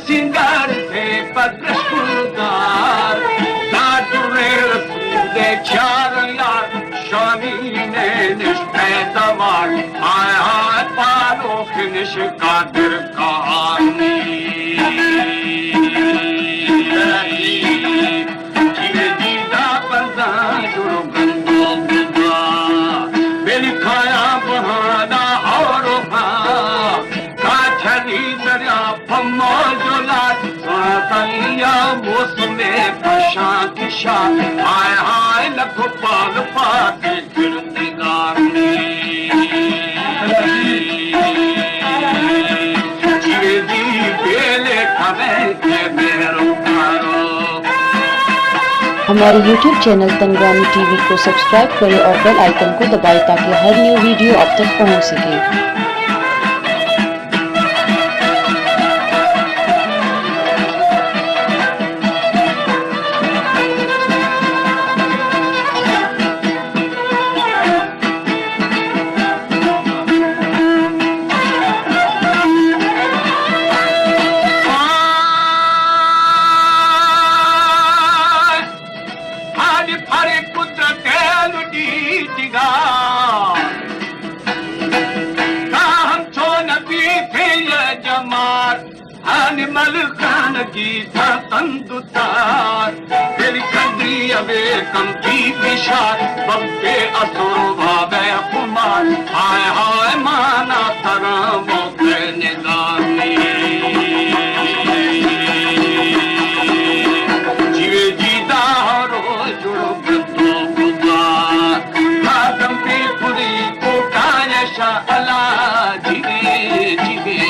सिंगार थे पत्रदार यार शानी ने निष्पैदवार आया पालोक निष्कादिर कहानी जीदा बंदा जुड़ो गंगो बुदा बेलिखाया बहाना और काछली दरिया फमो मौसमे पशा किशा हाय हाय लख पाल पाके गिरनिगार जीदी बेले खबे के मेरो कारो। हमारे YouTube चैनल तनगानी टीवी को सब्सक्राइब करें और बेल आइकन को दबाएं ताकि हर न्यू वीडियो आप तक पहुंच सके। मल खान की था तंदुतार तेरी कदरी अबे कम की विशाल बब्बे असुर भावे कुमार हाय हाय माना तरा मोके निगामी जीवे जीदा रो जुड़ो गतो गुजार खादम पे पुरी को कायशा अला जीवे जीवे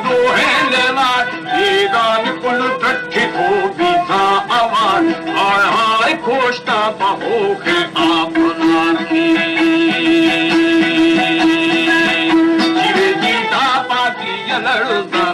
दो है लेवार ये गान कुल ट्रट्ठी को बीता आवाज हाय हाय खोशता बहो के आप जीवे जीता पाती लड़ता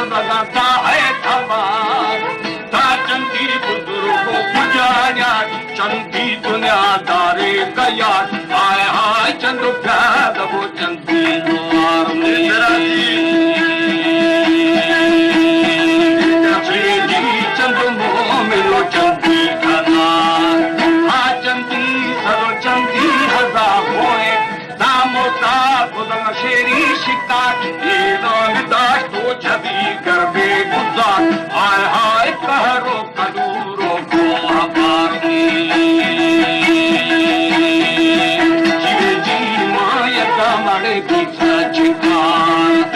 लगाता है थमार चंदी बुजुर्गों पुजाया चंदी दुनियादारे गया हाय हाय चंद प्याद वो चंदी द्वार मेरा जी चंद मोह मिलो चंदी हजार हाँ चंदी सरो चंदी हजार होए दामोता खुदम शेरी शिकार ये दाश तो छवि कर बे गुजार हाय हाय कहरो कदूरो को हमारी जीवे जी माया का मरे की सचिकार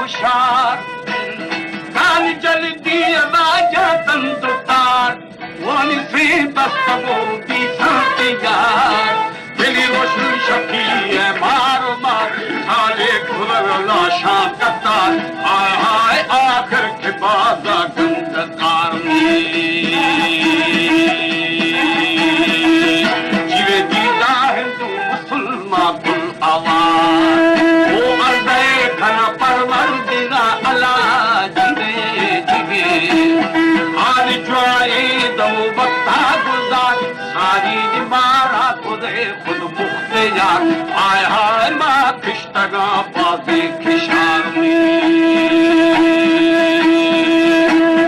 होशार कान जलदी राजा तंतुतार वानी से दस्तगो दी साथे यार दिली रोशन शफी है मार मार साले खुलर लाशा कतार हाय हाय आखिर के बाद गंदकार में जीवे दीदा हिंदू मुसलमान कुल आवाज वो अर्दे घना परवर दिना अल्लाह जीवे जीवे हाल जुआए दम वक्ता गुजार सारी दिमारा खुदे खुद मुख्ते यार आय हाय माँ खिश्तगा पासे खिशार में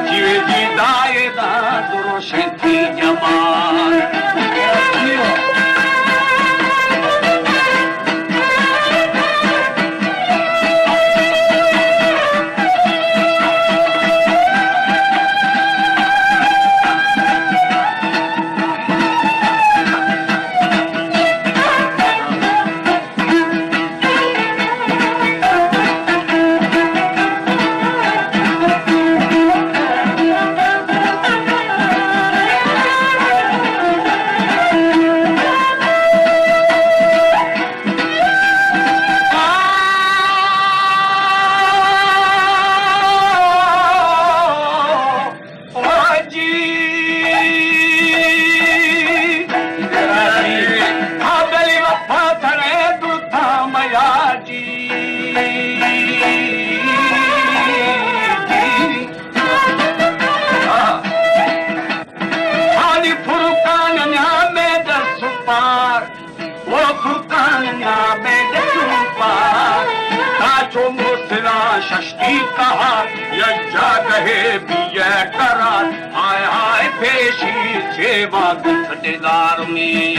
जीवे दीदाए दा दुरोशे थी जमान शशि कहा यज्जा रहे बिया करार हाय हाय पेशी सेवा गुठेदार में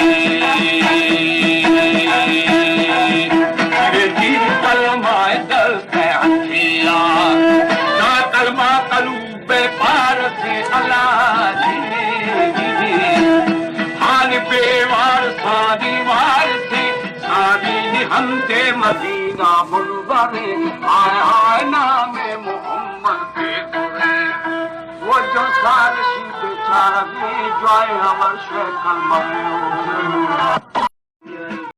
जी कलमाए दल से हथिया ना कलमा कलूबे पार से अल्लाह हाल बेवार सादी वार से सादी हमसे मदीना मुनवरे आय हाय नामे मोहम्मद पे तुरे वो जो सारशी बेचारा भी जाए हमर शेखल मरे